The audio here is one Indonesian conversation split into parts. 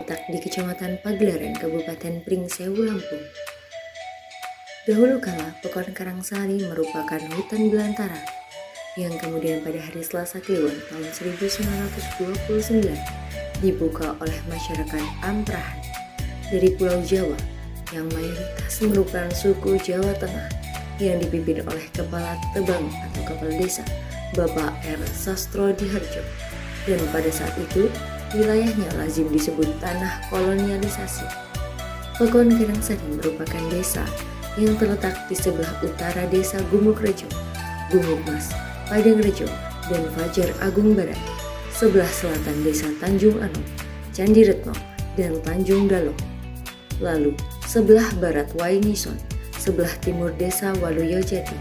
terletak di Kecamatan Pagelaran, Kabupaten Pringsewu, Lampung. Dahulu kala, Pekon Karangsari merupakan hutan belantara yang kemudian pada hari Selasa Kliwon tahun 1929 dibuka oleh masyarakat Amprahan dari Pulau Jawa yang mayoritas merupakan suku Jawa Tengah yang dipimpin oleh Kepala Tebang atau Kepala Desa Bapak R. Sastro Diharjo, dan pada saat itu wilayahnya lazim disebut tanah kolonialisasi. Pekon Karangsari merupakan desa yang terletak di sebelah utara desa Gumukrejo, Gumukmas, Padangrejo, dan Fajar Agung Barat, sebelah selatan desa Tanjung Anom, Candi Retno, dan Tanjung Dalong. Lalu sebelah barat Wainison, sebelah timur desa Waluyo Jati.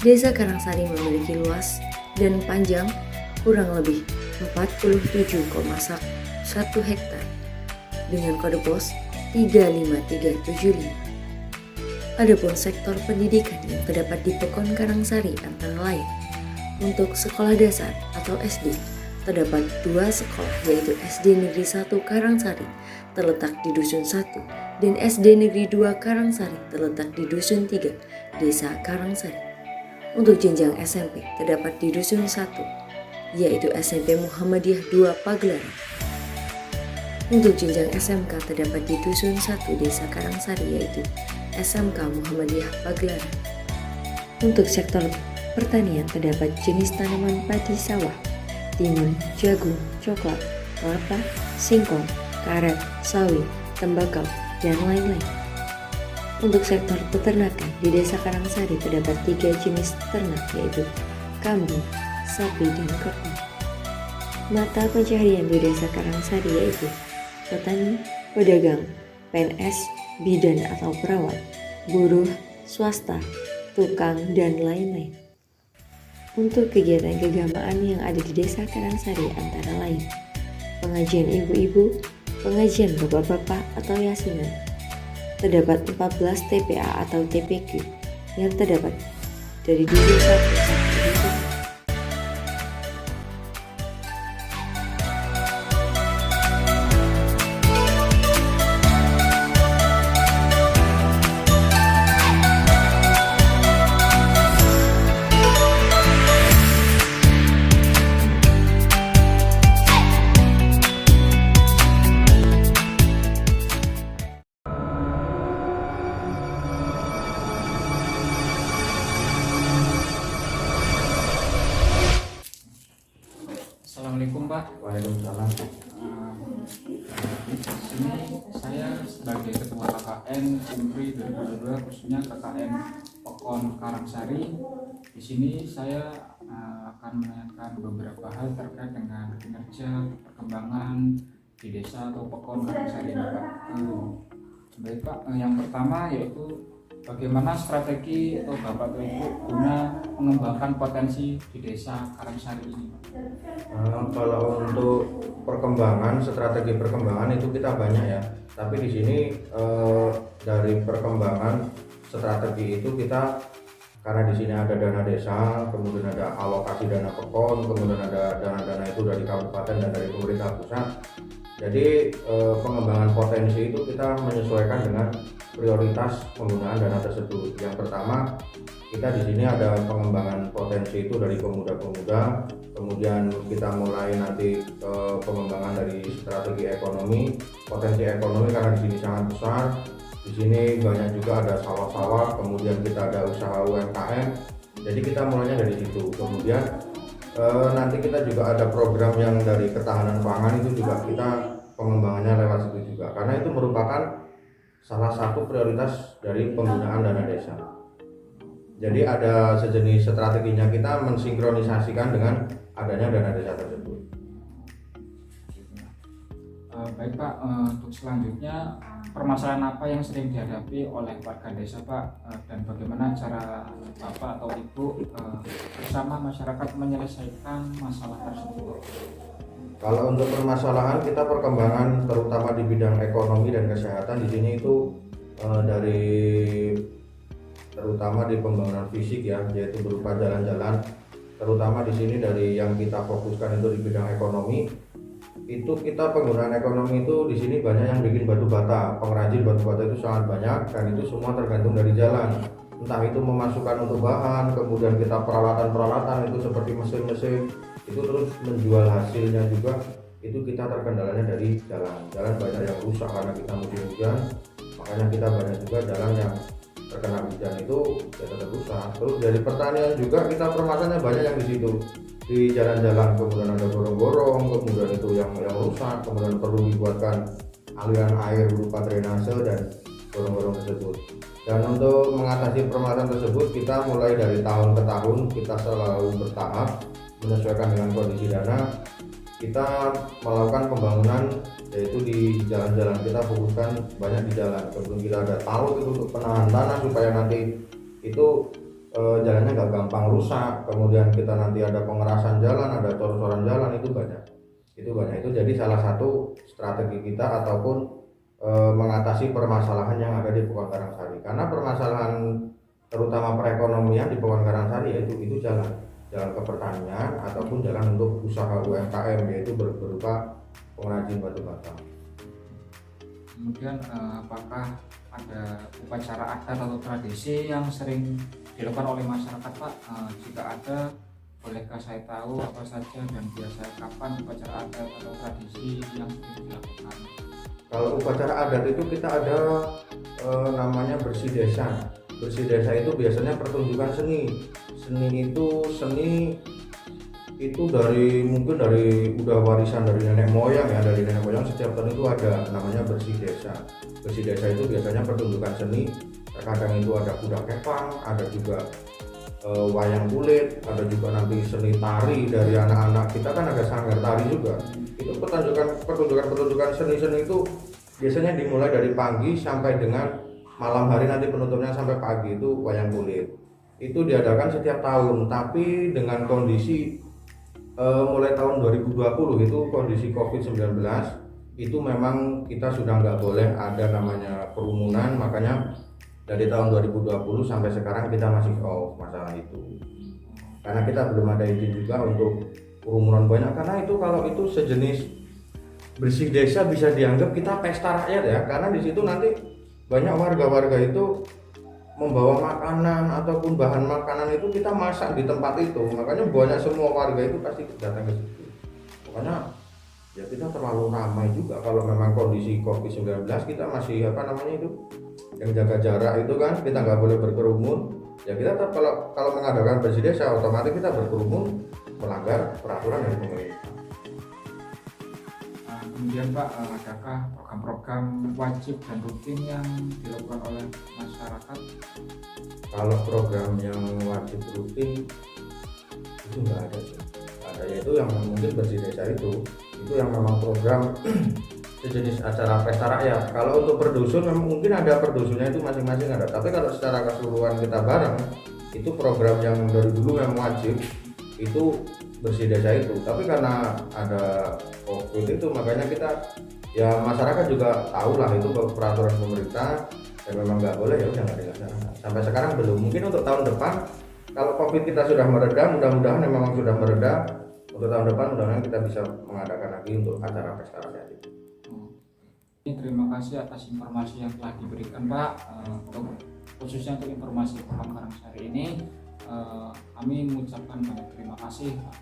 Desa Karangsari memiliki luas dan panjang kurang lebih 47,1 hektar dengan kode pos 35375. Adapun sektor pendidikan yang terdapat di Pekon Karangsari antara lain untuk sekolah dasar atau SD terdapat 2 sekolah, yaitu SD Negeri 1 Karangsari terletak di Dusun 1 dan SD Negeri 2 Karangsari terletak di Dusun 3 Desa Karangsari. Untuk jenjang SMP terdapat di Dusun 1 yaitu SMP Muhammadiyah 2 Pagelaran. Untuk jenjang SMK terdapat di Dusun 1 Desa Karangsari yaitu SMK Muhammadiyah Pagelaran. Untuk sektor pertanian terdapat jenis tanaman padi sawah, timun, jagung, coklat, kelapa, singkong, karet, sawi, tembakau, dan lain-lain. Untuk sektor peternakan di Desa Karangsari terdapat 3 jenis ternak yaitu kambing, sapi, dan kerbau. Mata pencaharian di Desa Karangsari yaitu petani, pedagang, PNS, bidan atau perawat, buruh, swasta, tukang, dan lain-lain. Untuk kegiatan keagamaan yang ada di Desa Karangsari antara lain pengajian ibu-ibu, pengajian bapak-bapak atau yasinan. Terdapat 14 TPA atau TPQ yang terdapat dari dusun 1 sampai dusun 4. Assalamualaikum Pak. Waalaikumsalam. Di sini saya sebagai Ketua KKN Simpri 2022 khususnya KKN Pekon Karangsari. Di sini saya akan menanyakan beberapa hal terkait dengan kinerja perkembangan di desa atau Pekon Karangsari ini Pak. Baik Pak, yang pertama yaitu bagaimana strategi atau Bapak atau Ibu guna mengembangkan potensi di desa Karangsari ini Pak? Kalau untuk perkembangan, strategi perkembangan itu kita banyak ya. Tapi di sini dari perkembangan strategi itu kita, karena di sini ada dana desa, kemudian ada alokasi dana Pekon, kemudian ada dana-dana itu dari kabupaten dan dari pemerintah pusat. Jadi pengembangan potensi itu kita menyesuaikan dengan prioritas penggunaan dana tersebut. Yang pertama, kita di sini ada pengembangan potensi itu dari pemuda-pemuda, kemudian kita mulai nanti pengembangan dari strategi ekonomi, potensi ekonomi karena di sini sangat besar. Di sini banyak juga ada sawah-sawah, kemudian kita ada usaha UMKM. Jadi kita mulainya dari situ. Kemudian nanti kita juga ada program yang dari ketahanan pangan, itu juga kita pengembangannya lewat situ juga. Karena itu merupakan salah satu prioritas dari penggunaan dana desa. Jadi ada sejenis strateginya, kita mensinkronisasikan dengan adanya dana desa tersebut. Baik Pak, untuk selanjutnya permasalahan apa yang sering dihadapi oleh warga desa Pak, dan bagaimana cara Bapak atau Ibu bersama masyarakat menyelesaikan masalah tersebut? Kalau untuk permasalahan kita perkembangan terutama di bidang ekonomi dan kesehatan di sini itu dari terutama di pembangunan fisik ya, yaitu berupa jalan-jalan. Terutama di sini dari yang kita fokuskan itu di bidang ekonomi. itu kita penggunaan ekonomi itu di sini banyak yang bikin batu bata, pengrajin batu bata itu sangat banyak, dan itu semua tergantung dari jalan. Entah itu memasukkan untuk bahan, kemudian kita peralatan-peralatan itu seperti mesin-mesin, itu terus menjual hasilnya juga, itu kita terkendalanya dari jalan. Jalan banyak yang rusak karena kita musim hujan, makanya kita banyak juga jalan yang terkena hujan itu ya tetap rusak. Terus dari pertanian juga kita permasalahannya banyak yang di situ, di jalan-jalan, kemudian ada gorong-gorong, kemudian itu yang rusak, kemudian perlu dibuatkan aliran air berupa drainase dan gorong-gorong tersebut. Dan untuk mengatasi permasalahan tersebut, kita mulai dari tahun ke tahun kita selalu bertahap menyesuaikan dengan kondisi dana. Kita melakukan pembangunan, yaitu di jalan-jalan kita fokuskan banyak di jalan. Kemudian kita ada talut itu untuk penahan tanah supaya nanti itu jalannya nggak gampang rusak. Kemudian kita nanti ada pengerasan jalan, ada cor-coran jalan, itu banyak. Itu jadi salah satu strategi kita ataupun mengatasi permasalahan yang ada di Pekon Karangsari. Karena permasalahan terutama perekonomian di Pekon Karangsari yaitu jalan ke pertanian ataupun jalan untuk usaha UMKM, yaitu berupa pengrajin batu bata. Kemudian apakah ada upacara adat atau tradisi yang sering dilakukan oleh masyarakat, Pak? Jika ada, bolehkah saya tahu apa saja dan biasanya kapan upacara adat atau tradisi yang sering dilakukan? Kalau upacara adat itu kita ada namanya bersih desa. Bersih desa itu biasanya pertunjukan seni. Seni itu mungkin dari udah warisan dari nenek moyang ya, dari nenek moyang setiap tahun itu ada namanya bersih desa. Bersih desa itu biasanya pertunjukan seni. Terkadang itu ada kuda kepang, ada juga wayang kulit, ada juga nanti seni tari dari anak-anak kita, kan ada sanggar tari juga. Itu pertunjukan seni itu biasanya dimulai dari pagi sampai dengan malam hari, nanti penutupnya sampai pagi, itu wayang kulit. Itu diadakan setiap tahun, tapi dengan kondisi mulai tahun 2020 itu kondisi COVID-19 itu memang kita sudah nggak boleh ada namanya kerumunan, makanya dari tahun 2020 sampai sekarang kita masih off masalah itu, karena kita belum ada izin juga untuk kerumunan banyak. Karena itu kalau itu sejenis bersih desa bisa dianggap kita pesta rakyat ya, karena di situ nanti banyak warga-warga itu membawa makanan ataupun bahan makanan itu kita masak di tempat itu, makanya banyak semua warga itu pasti datang ke situ. Makanya ya kita terlalu ramai juga kalau memang kondisi COVID-19, kita masih yang jaga jarak itu kan, kita nggak boleh berkerumun. Ya kita tetap kalau mengadakan bersih desa otomatis kita berkerumun, melanggar peraturan dari pemerintah. Kemudian Pak, adakah program-program wajib dan rutin yang dilakukan oleh masyarakat? Kalau program yang wajib rutin itu nggak ada sih. Ada, yaitu yang mungkin bersih desa itu yang memang program sejenis acara pesta rakyat. Kalau untuk perdusun memang mungkin ada perdusunnya itu masing-masing ada, tapi kalau secara keseluruhan kita bareng itu program yang dari dulu memang wajib itu bersih desa itu. Tapi karena ada COVID itu makanya kita ya masyarakat juga tahu lah itu peraturan pemerintah dan memang nggak boleh, ya udah nggak dilaksanakan. Sampai sekarang belum. Mungkin untuk tahun depan kalau COVID kita sudah mereda, mudah-mudahan memang sudah mereda, untuk tahun depan mudah-mudahan kita bisa mengadakan lagi untuk acara pesta rakyat itu. Terima kasih atas informasi yang telah diberikan Pak. Khususnya untuk informasi Pekon Karangsari ini, kami mengucapkan banyak terima kasih Pak.